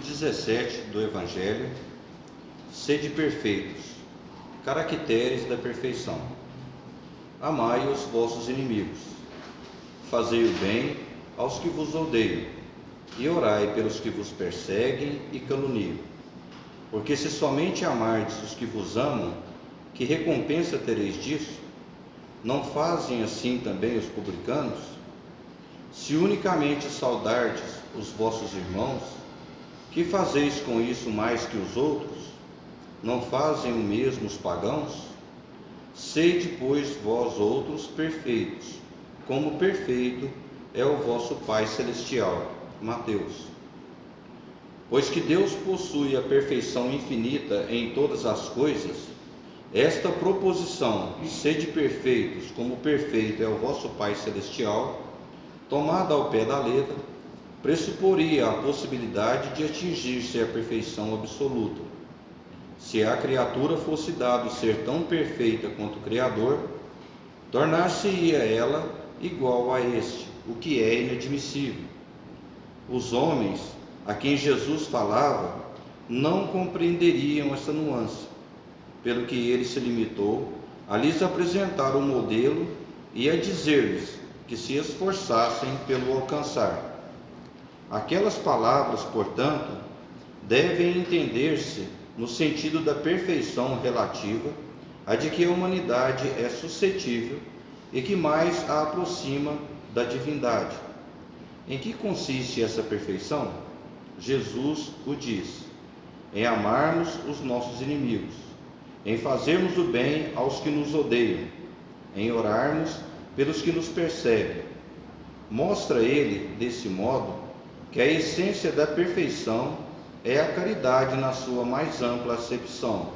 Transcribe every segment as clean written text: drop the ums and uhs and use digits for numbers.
17 do Evangelho. Sede perfeitos, caracteres da perfeição. Amai os vossos inimigos, fazei o bem aos que vos odeiam, e orai pelos que vos perseguem e caluniam. Porque se somente amardes os que vos amam, que recompensa tereis disso? Não fazem assim também os publicanos? Se unicamente saudardes os vossos irmãos, que fazeis com isso mais que os outros? Não fazem o mesmo os pagãos? Sede, pois, vós outros perfeitos, como perfeito é o vosso Pai Celestial. Mateus. Pois que Deus possui a perfeição infinita em todas as coisas, esta proposição, sede perfeitos, como perfeito é o vosso Pai Celestial, tomada ao pé da letra, pressuporia a possibilidade de atingir-se a perfeição absoluta. Se à criatura fosse dado ser tão perfeita quanto o Criador, tornar-se-ia ela igual a este, o que é inadmissível. Os homens a quem Jesus falava não compreenderiam essa nuance, pelo que ele se limitou a lhes apresentar o modelo e a dizer-lhes que se esforçassem pelo alcançar. Aquelas palavras, portanto, devem entender-se no sentido da perfeição relativa a de que a humanidade é suscetível e que mais a aproxima da divindade. Em que consiste essa perfeição? Jesus o diz: em amarmos os nossos inimigos, em fazermos o bem aos que nos odeiam, em orarmos pelos que nos perseguem. Mostra ele, desse modo, que a essência da perfeição é a caridade na sua mais ampla acepção,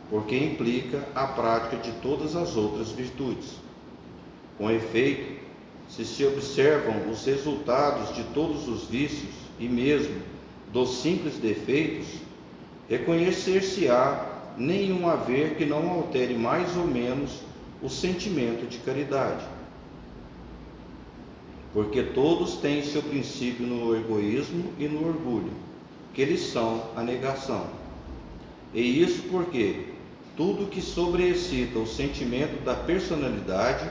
porque implica a prática de todas as outras virtudes. Com efeito, se observam os resultados de todos os vícios e mesmo dos simples defeitos, reconhecer-se-á nenhum haver que não altere mais ou menos o sentimento de caridade. Porque todos têm seu princípio no egoísmo e no orgulho, que eles são a negação. E isso porque tudo que sobreexcita o sentimento da personalidade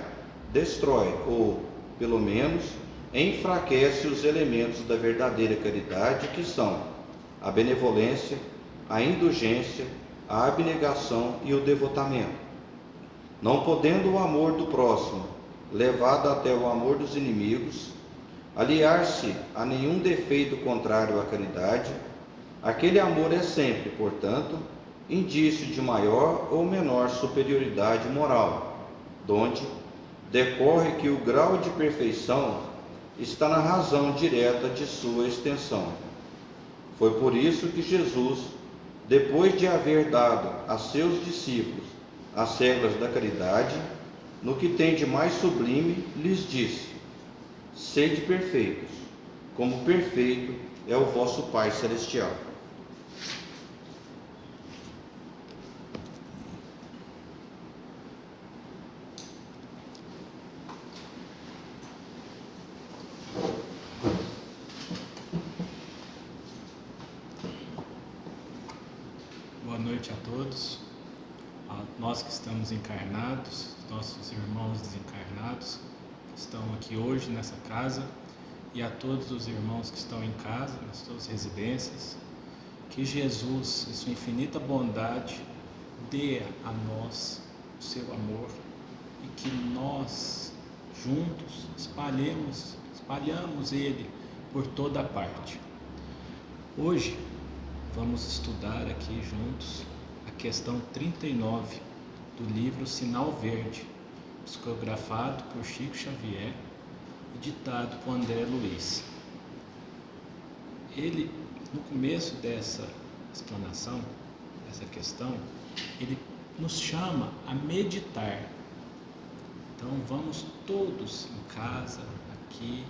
destrói, ou, pelo menos, enfraquece os elementos da verdadeira caridade, que são a benevolência, a indulgência, a abnegação e o devotamento. Não podendo o amor do próximo, levado até o amor dos inimigos, aliar-se a nenhum defeito contrário à caridade, aquele amor é sempre, portanto, indício de maior ou menor superioridade moral, donde decorre que o grau de perfeição está na razão direta de sua extensão. Foi por isso que Jesus, depois de haver dado a seus discípulos as regras da caridade, no que tem de mais sublime, lhes disse: sede perfeitos, como perfeito é o vosso Pai Celestial. Boa noite a todos, a nós que estamos encarnados, nossos irmãos desencarnados, que estão aqui hoje nessa casa, e a todos os irmãos que estão em casa, nas suas residências. Que Jesus, em sua infinita bondade, dê a nós o seu amor e que nós, juntos, espalhamos ele por toda parte. Hoje, vamos estudar aqui juntos a questão 39 do livro Sinal Verde, psicografado por Chico Xavier e ditado por André Luiz. Ele, no começo dessa explanação, dessa questão, ele nos chama a meditar. Então vamos todos em casa, aqui,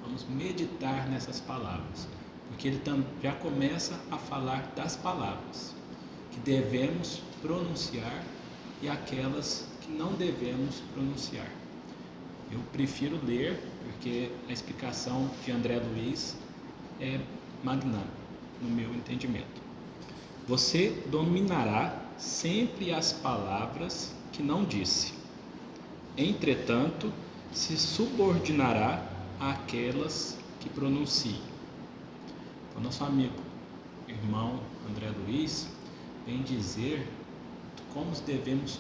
vamos meditar nessas palavras, porque ele já começa a falar das palavras que devemos pronunciar e aquelas que não devemos pronunciar. Eu prefiro ler, porque a explicação de André Luiz é magnânima. no meu entendimento. Você dominará sempre as palavras que não disse. Entretanto, se subordinará àquelas que pronuncie. Então, nosso amigo, irmão André Luiz, vem dizer como devemos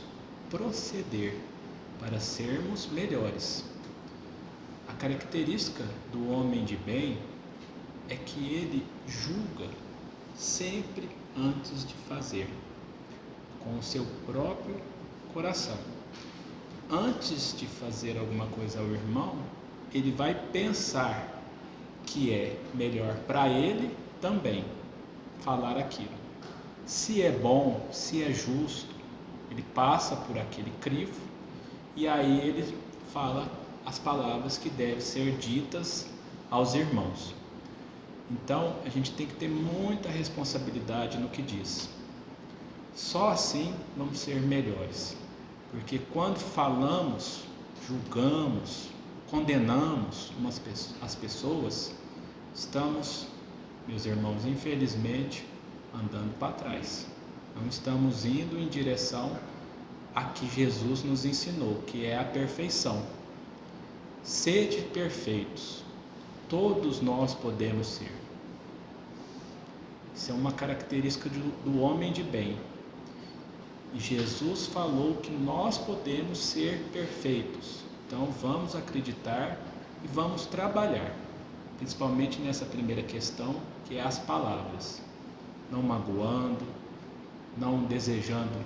proceder para sermos melhores. A característica do homem de bem é que ele julga sempre antes de fazer, com o seu próprio coração. Antes de fazer alguma coisa ao irmão, ele vai pensar que é melhor para ele também falar aquilo. Se é bom, se é justo, ele passa por aquele crivo e aí ele fala as palavras que devem ser ditas aos irmãos. Então, a gente tem que ter muita responsabilidade no que diz. Só assim vamos ser melhores. Porque quando falamos, julgamos, condenamos as pessoas, estamos, meus irmãos, infelizmente, andando para trás. Não estamos indo em direção a que Jesus nos ensinou, que é a perfeição. Sede perfeitos. Todos nós podemos ser. Isso é uma característica do homem de bem. E Jesus falou que nós podemos ser perfeitos. Então vamos acreditar e vamos trabalhar, principalmente nessa primeira questão, que é as palavras. Não magoando, não desejando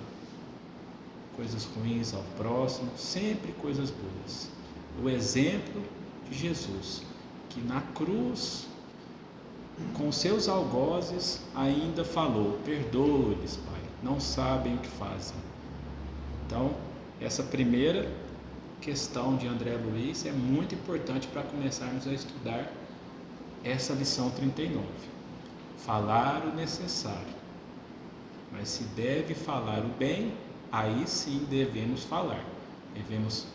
coisas ruins ao próximo, sempre coisas boas. O exemplo de Jesus, que na cruz, com seus algozes, ainda falou: perdoe-lhes, Pai, não sabem o que fazem. Então, essa primeira questão de André Luiz é muito importante para começarmos a estudar essa lição 39. Falar o necessário, mas se deve falar o bem, aí sim devemos falar. Devemos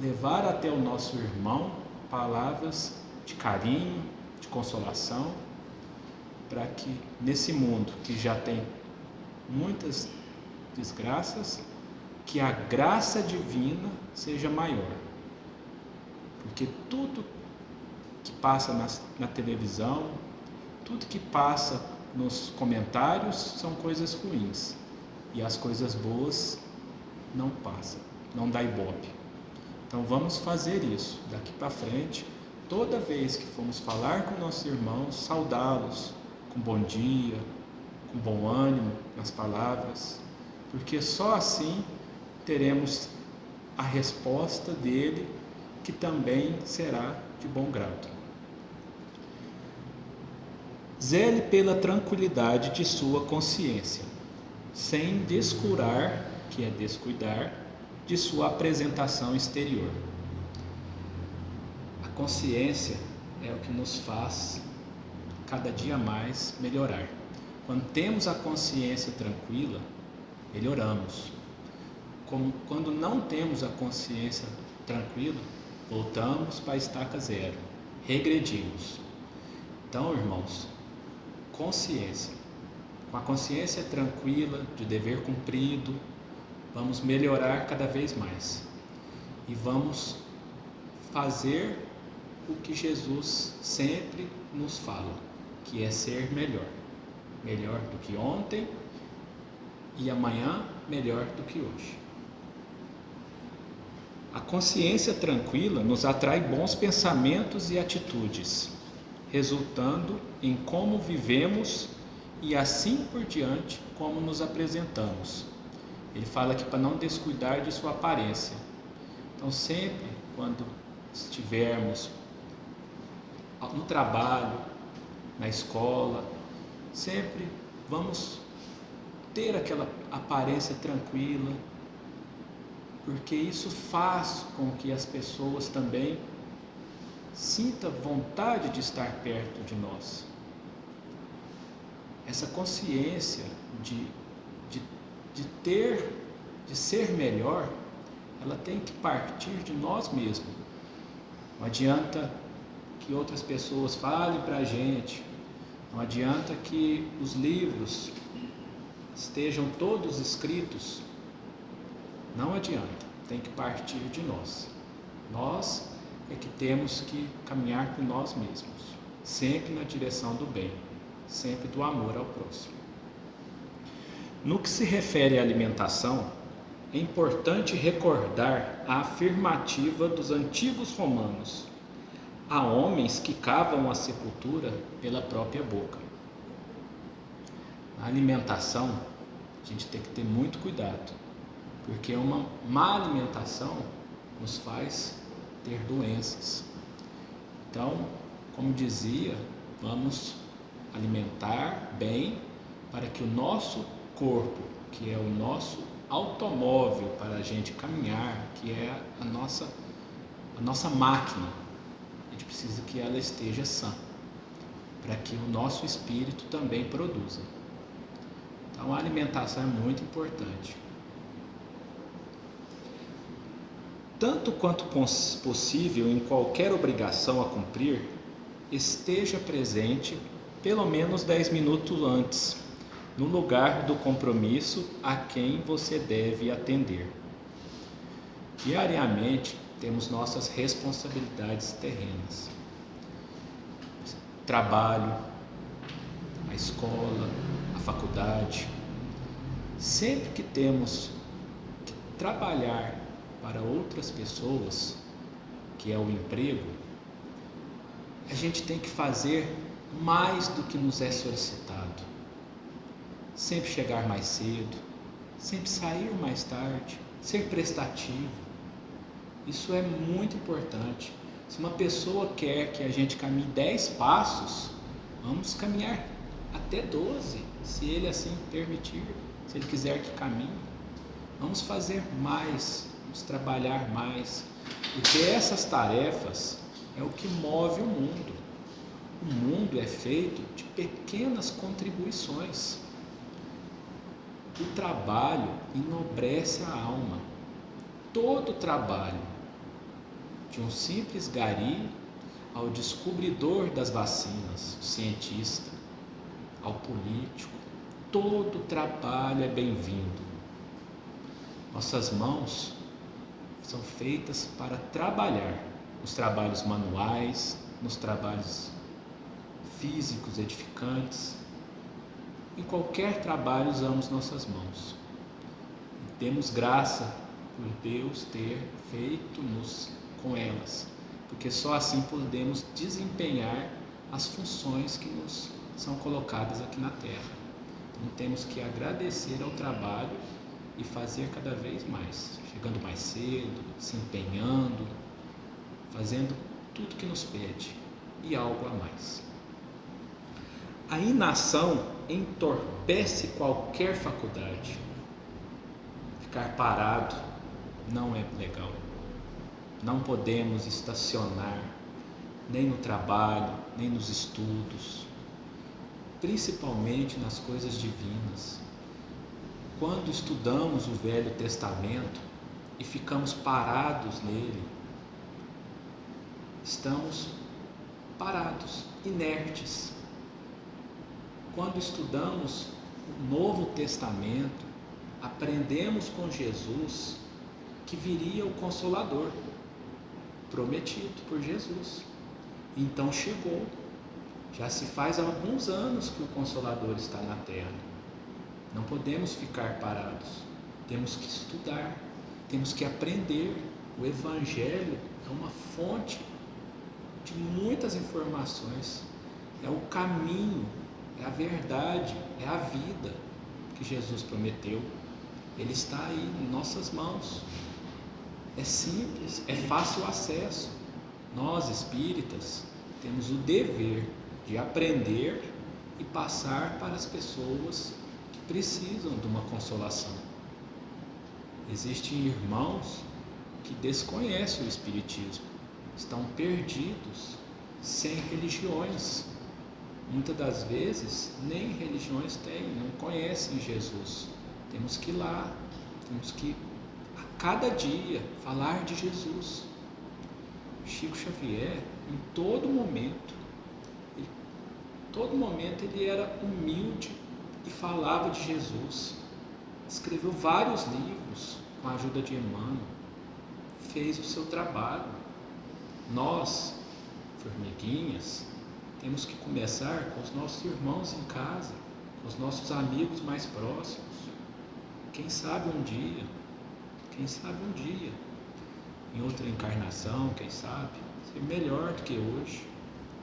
levar até o nosso irmão palavras de carinho, de consolação, para que nesse mundo que já tem muitas desgraças, que a graça divina seja maior. Porque tudo que passa na televisão, tudo que passa nos comentários são coisas ruins, e as coisas boas não passam, não dá ibope. Então vamos fazer isso daqui para frente. Toda vez que formos falar com nossos irmãos, saudá-los com bom dia, com bom ânimo nas palavras, porque só assim teremos a resposta dele, que também será de bom grado. Zele pela tranquilidade de sua consciência, sem descurar, que é descuidar, de sua apresentação exterior. A consciência é o que nos faz cada dia mais melhorar. Quando temos a consciência tranquila, melhoramos. Quando não temos a consciência tranquila, voltamos para a estaca zero, regredimos. Então, irmãos, consciência. Com a consciência tranquila, de dever cumprido, vamos melhorar cada vez mais. E vamos fazer o que Jesus sempre nos fala, que é ser melhor. Melhor do que ontem e amanhã melhor do que hoje. A consciência tranquila nos atrai bons pensamentos e atitudes, resultando em como vivemos e assim por diante como nos apresentamos. Ele fala aqui para não descuidar de sua aparência. Então sempre quando estivermos no trabalho, na escola, sempre vamos ter aquela aparência tranquila, porque isso faz com que as pessoas também sintam vontade de estar perto de nós. Essa consciência de ser melhor, ela tem que partir de nós mesmos. Não adianta que outras pessoas falem para a gente Não adianta que os livros estejam todos escritos. Não adianta. Tem que partir de nós. Nós é que temos que caminhar por nós mesmos, sempre na direção do bem, sempre do amor ao próximo. No que se refere à alimentação, é importante recordar a afirmativa dos antigos romanos: há homens que cavam a sepultura pela própria boca. Na alimentação, a gente tem que ter muito cuidado, porque uma má alimentação nos faz ter doenças. Então, como dizia, vamos alimentar bem para que o nosso corpo, que é o nosso automóvel para a gente caminhar, que é a nossa máquina, a gente precisa que ela esteja sã, para que o nosso espírito também produza. Então a alimentação é muito importante. Tanto quanto possível em qualquer obrigação a cumprir, esteja presente pelo menos 10 minutos antes, no lugar do compromisso a quem você deve atender. Diariamente temos nossas responsabilidades terrenas. Trabalho, a escola, a faculdade. Sempre que temos que trabalhar para outras pessoas, que é o emprego, a gente tem que fazer mais do que nos é solicitado. Sempre chegar mais cedo, sempre sair mais tarde, ser prestativo. Isso é muito importante. Se uma pessoa quer que a gente caminhe 10 passos, vamos caminhar até 12, se ele assim permitir, se ele quiser que caminhe. Vamos fazer mais, vamos trabalhar mais, porque essas tarefas é o que move o mundo. O mundo é feito de pequenas contribuições. O trabalho enobrece a alma. Todo trabalho, de um simples gari ao descobridor das vacinas, o cientista, ao político, todo trabalho é bem-vindo. Nossas mãos são feitas para trabalhar, nos trabalhos manuais, nos trabalhos físicos edificantes. Em qualquer trabalho usamos nossas mãos. E temos graça por Deus ter feito-nos com elas, porque só assim podemos desempenhar as funções que nos são colocadas aqui na Terra. Então temos que agradecer ao trabalho e fazer cada vez mais, chegando mais cedo, se empenhando, fazendo tudo que nos pede e algo a mais. A inação entorpece qualquer faculdade. Ficar parado não é legal. Não podemos estacionar, nem no trabalho, nem nos estudos, principalmente nas coisas divinas. Quando estudamos o Velho Testamento e ficamos parados nele, estamos parados, inertes. Quando estudamos o Novo Testamento, aprendemos com Jesus que viria o Consolador, prometido por Jesus. Então chegou. Já se faz alguns anos que o Consolador está na Terra. Não podemos ficar parados. Temos que estudar, temos que aprender. O Evangelho é uma fonte de muitas informações. É o caminho, é a verdade, é a vida que Jesus prometeu. Ele está aí em nossas mãos. É simples, é fácil acesso. Nós, espíritas, temos o dever de aprender e passar para as pessoas que precisam de uma consolação. Existem irmãos que desconhecem o Espiritismo, estão perdidos, sem religiões. Muitas das vezes nem religiões têm, não conhecem Jesus. Temos que ir lá, temos que a cada dia falar de Jesus. Chico Xavier, em todo momento, ele todo momento ele era humilde e falava de Jesus. Escreveu vários livros com a ajuda de Emmanuel. Fez o seu trabalho. Nós, formiguinhas, temos que começar com os nossos irmãos em casa, com os nossos amigos mais próximos. Quem sabe um dia, em outra encarnação, quem sabe, ser melhor do que hoje,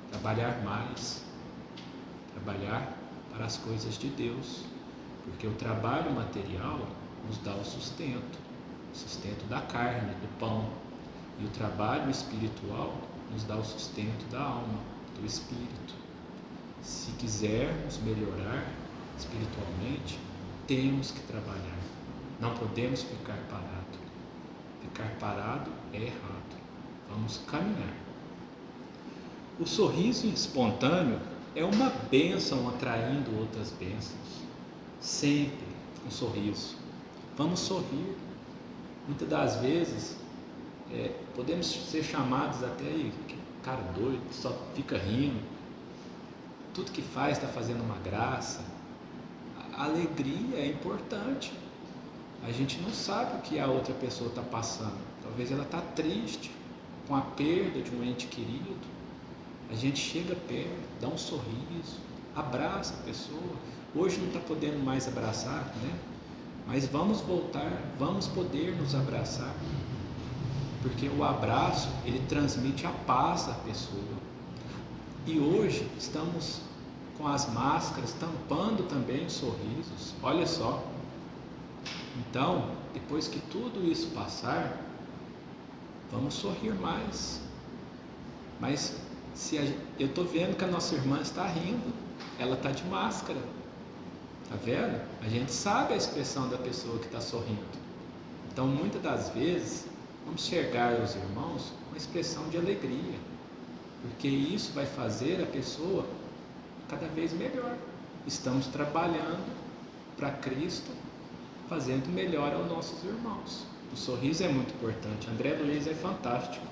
trabalhar mais, trabalhar para as coisas de Deus, porque o trabalho material nos dá o sustento da carne, do pão, e o trabalho espiritual nos dá o sustento da alma, do espírito. Se quisermos melhorar espiritualmente, temos que trabalhar, não podemos ficar parado. Ficar parado é errado. Vamos caminhar. O sorriso espontâneo é uma bênção atraindo outras bênçãos. Sempre um sorriso. Vamos sorrir. Muitas das vezes podemos ser chamados até aí, cara doido, só fica rindo. Tudo que faz está fazendo uma graça. A alegria é importante. A gente não sabe o que a outra pessoa está passando. Talvez ela está triste com a perda de um ente querido. A gente chega perto, dá um sorriso, abraça a pessoa. Hoje não está podendo mais abraçar, né? Mas vamos voltar, vamos poder nos abraçar. Porque o abraço, ele transmite a paz à pessoa. E hoje estamos com as máscaras tampando também os sorrisos. Olha só. Então, depois que tudo isso passar, vamos sorrir mais. Mas eu estou vendo que a nossa irmã está rindo, ela está de máscara. Está vendo? A gente sabe a expressão da pessoa que está sorrindo. Então, muitas das vezes, vamos enxergar os irmãos com uma expressão de alegria, porque isso vai fazer a pessoa cada vez melhor. Estamos trabalhando para Cristo, fazendo melhor aos nossos irmãos. O sorriso é muito importante. André Luiz é fantástico.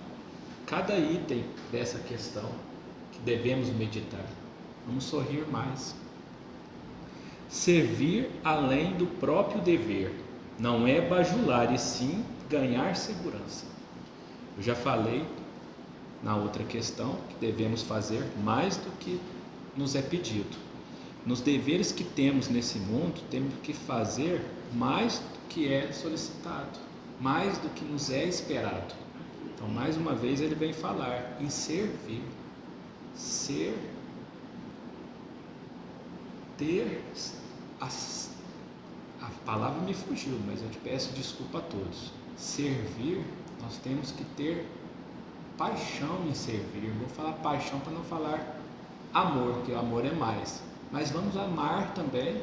Cada item dessa questão que devemos meditar. Vamos sorrir mais. Servir além do próprio dever. Não é bajular, e sim ganhar segurança. Eu já falei na outra questão que devemos fazer mais do que nos é pedido. Nos deveres que temos nesse mundo, temos que fazer mais do que é solicitado, mais do que nos é esperado. Então, mais uma vez, ele vem falar em servir, a palavra me fugiu, mas eu te peço desculpa a todos. Servir, nós temos que ter paixão em servir. Vou falar paixão para não falar amor, porque o amor é mais. Mas vamos amar também,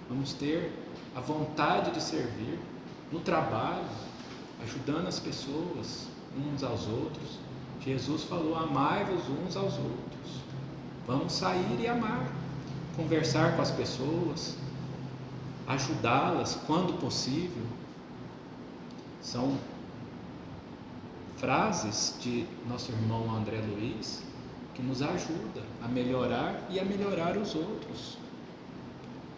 vamos ter a vontade de servir no trabalho, ajudando as pessoas uns aos outros. Jesus falou: amai-vos uns aos outros. Vamos sair e amar, conversar com as pessoas, ajudá-las quando possível. São frases de nosso irmão André Luiz que nos ajuda a melhorar e a melhorar os outros.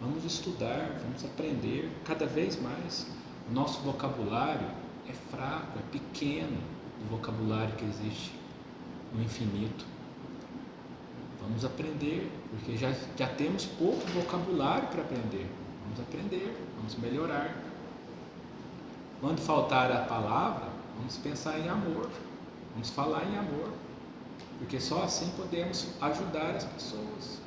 Vamos estudar, vamos aprender cada vez mais. O nosso vocabulário é fraco, é pequeno, o vocabulário que existe no infinito. Vamos aprender, porque já temos pouco vocabulário para aprender. Vamos aprender, vamos melhorar. Quando faltar a palavra, vamos pensar em amor, vamos falar em amor, porque só assim podemos ajudar as pessoas,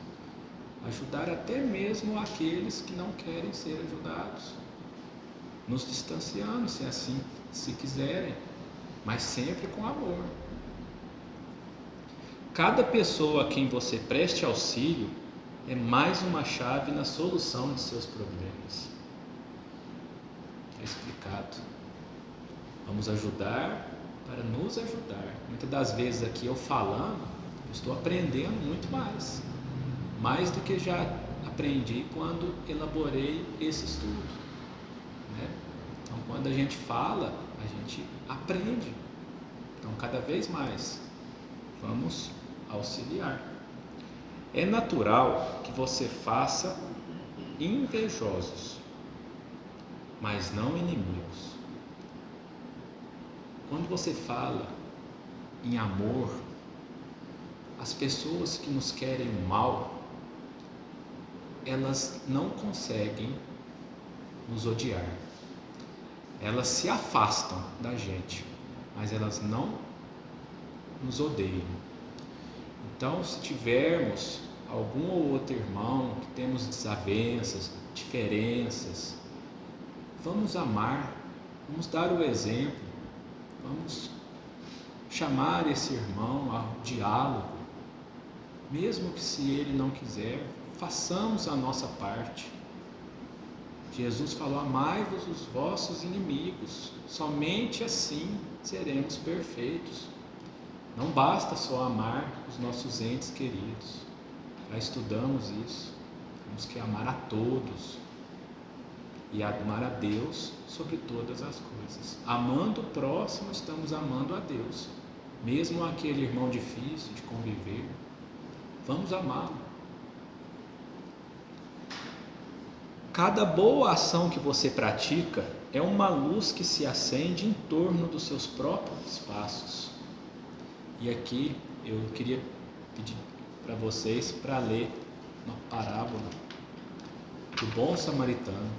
ajudar até mesmo aqueles que não querem ser ajudados, nos distanciando, se assim se quiserem, mas sempre com amor. Cada pessoa a quem você preste auxílio é mais uma chave na solução de seus problemas. Está explicado. Vamos ajudar para nos ajudar. Muitas das vezes aqui eu falando, eu estou aprendendo muito mais do que já aprendi quando elaborei esse estudo, né? Então, quando a gente fala, a gente aprende. Então, cada vez mais, vamos auxiliar. É natural que você faça invejosos, mas não inimigos. Quando você fala em amor, as pessoas que nos querem o mal, elas não conseguem nos odiar. Elas se afastam da gente, mas elas não nos odeiam. Então, se tivermos algum ou outro irmão que temos desavenças, diferenças, vamos amar, vamos dar o exemplo, vamos chamar esse irmão ao diálogo, mesmo que se ele não quiser, façamos a nossa parte. Jesus falou: amai-vos os vossos inimigos, somente assim seremos perfeitos. Não basta só amar os nossos entes queridos, já estudamos isso, temos que amar a todos e amar a Deus sobre todas as coisas. Amando o próximo, estamos amando a Deus, mesmo aquele irmão difícil de conviver, vamos amá-lo. Cada boa ação que você pratica é uma luz que se acende em torno dos seus próprios passos. E aqui eu queria pedir para vocês para ler uma parábola do bom samaritano.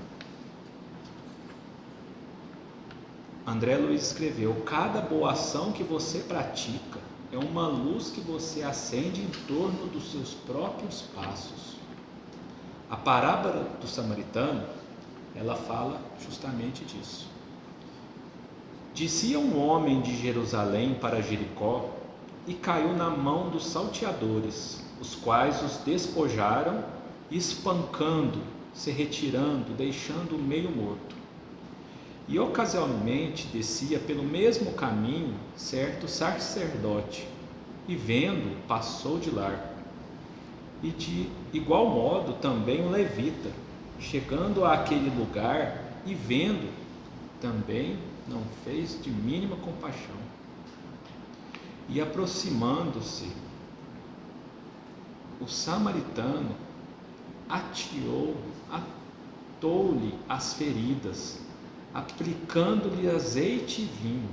André Luiz escreveu: cada boa ação que você pratica é uma luz que você acende em torno dos seus próprios passos. A parábola do samaritano, ela fala justamente disso. Descia um homem de Jerusalém para Jericó e caiu na mão dos salteadores, os quais os despojaram, espancando, se retirando, deixando-o meio morto. E ocasionalmente descia pelo mesmo caminho certo sacerdote, e vendo-o, passou de largo. E de igual modo também um levita, chegando àquele lugar e vendo, também não fez de mínima compaixão. E aproximando-se, o samaritano atou-lhe as feridas, aplicando-lhe azeite e vinho,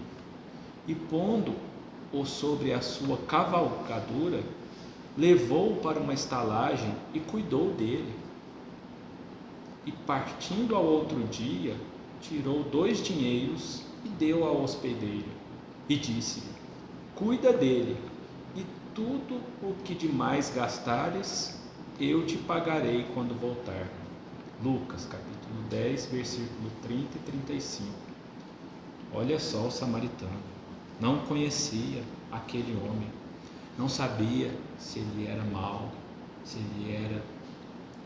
e pondo-o sobre a sua cavalgadura, levou-o para uma estalagem e cuidou dele. E partindo ao outro dia, tirou 2 dinheiros e deu ao hospedeiro, e disse-lhe: cuida dele, e tudo o que demais gastares, eu te pagarei quando voltar. Lucas, capítulo 10, versículo 30 e 35. Olha só o samaritano, não conhecia aquele homem, não sabia se ele era mau, se ele era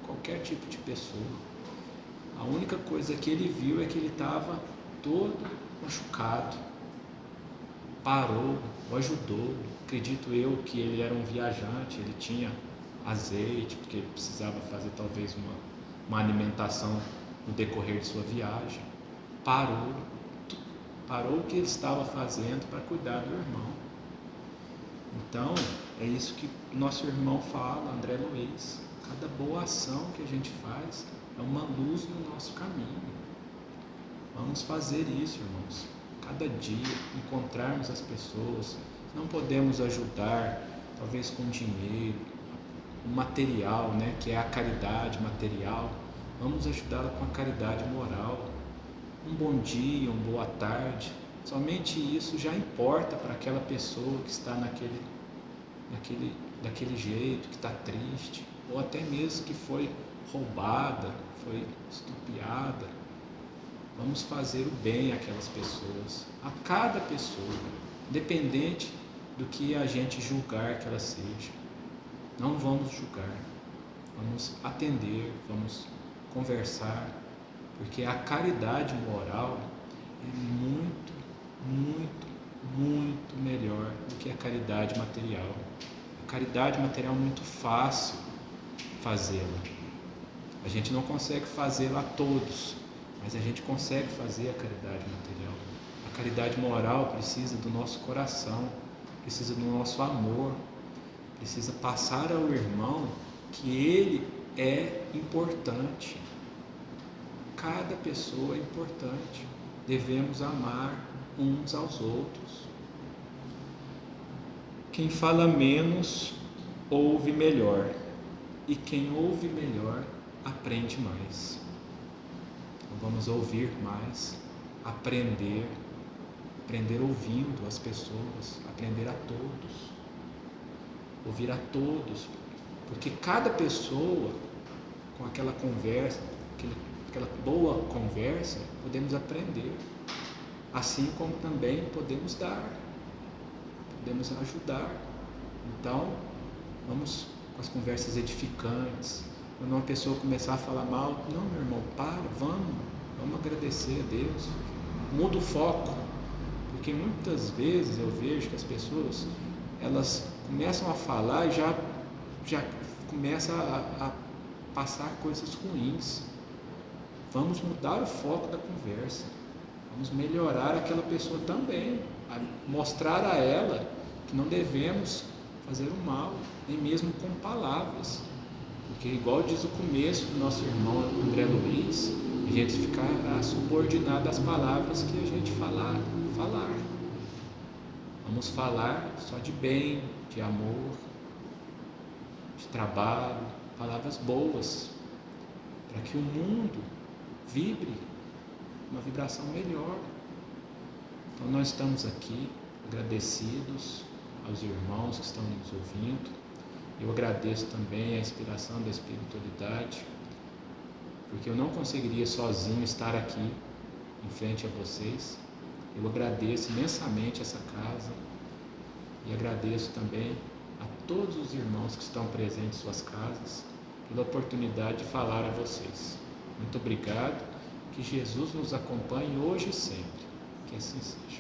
qualquer tipo de pessoa. A única coisa que ele viu é que ele estava todo machucado. Parou, o ajudou. Acredito eu que ele era um viajante, ele tinha azeite, porque ele precisava fazer talvez uma alimentação no decorrer de sua viagem. Parou o que ele estava fazendo para cuidar do irmão. Então, é isso que nosso irmão fala, André Luiz. Cada boa ação que a gente faz é uma luz no nosso caminho. Vamos fazer isso, irmãos. Cada dia encontrarmos as pessoas, não podemos ajudar, talvez com dinheiro, o material, né, que é a caridade material, vamos ajudá-la com a caridade moral. Um bom dia, uma boa tarde, somente isso já importa para aquela pessoa que está daquele jeito, que está triste, ou até mesmo que foi roubada, foi estupiada. Vamos fazer o bem àquelas pessoas, a cada pessoa, independente do que a gente julgar que ela seja. Não vamos julgar, vamos atender, vamos conversar, porque a caridade moral é muito, muito, muito melhor do que a caridade material. A caridade material é muito fácil fazê-la. A gente não consegue fazê-la a todos, mas a gente consegue fazer a caridade material. A caridade moral precisa do nosso coração, precisa do nosso amor, precisa passar ao irmão que ele é importante. Cada pessoa é importante. Devemos amar uns aos outros. Quem fala menos, ouve melhor. E quem ouve melhor, aprende mais. Então vamos ouvir mais, aprender ouvindo as pessoas, aprender a todos, ouvir a todos, porque cada pessoa, com aquela conversa, aquela boa conversa, podemos aprender, assim como também podemos dar, podemos ajudar. Então, vamos com as conversas edificantes. Quando uma pessoa começar a falar mal, não, meu irmão, vamos agradecer a Deus, muda o foco, porque muitas vezes eu vejo que as pessoas, elas começam a falar e já começa a passar coisas ruins. Vamos mudar o foco da conversa, vamos melhorar aquela pessoa também, mostrar a ela que não devemos fazer o mal, nem mesmo com palavras, porque igual diz o começo do nosso irmão André Luiz, a gente ficará subordinado às palavras que a gente falar. Vamos falar só de bem, de amor, de trabalho, palavras boas, para que o mundo vibre uma vibração melhor. Então nós estamos aqui agradecidos aos irmãos que estão nos ouvindo. Eu agradeço também a inspiração da espiritualidade, porque eu não conseguiria sozinho estar aqui em frente a vocês. Eu agradeço imensamente essa casa e agradeço também a todos os irmãos que estão presentes em suas casas pela oportunidade de falar a vocês. Muito obrigado, que Jesus nos acompanhe hoje e sempre, que assim seja.